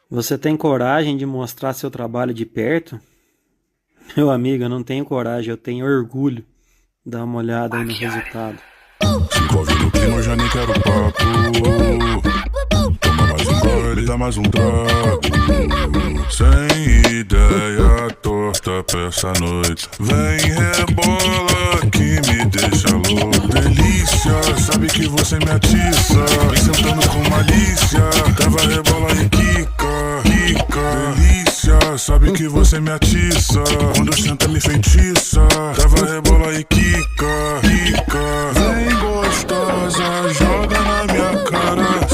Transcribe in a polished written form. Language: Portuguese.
Você tem coragem de mostrar seu trabalho de perto? Meu amigo, eu não tenho coragem, eu tenho orgulho. Dá uma olhada aí no resultado. Se envolve no clima, eu já nem quero papo. Toma mais um gole, dá mais um trago. Sem ideia torta pra essa noite. Vem rebola que me deixa louco. Delícia, sabe que você me atiça. Vem sentando com malícia. Trava, rebola e quica, quica. Delícia, sabe que você me atiça. Quando senta me feitiça. Trava, rebola e quica, quica.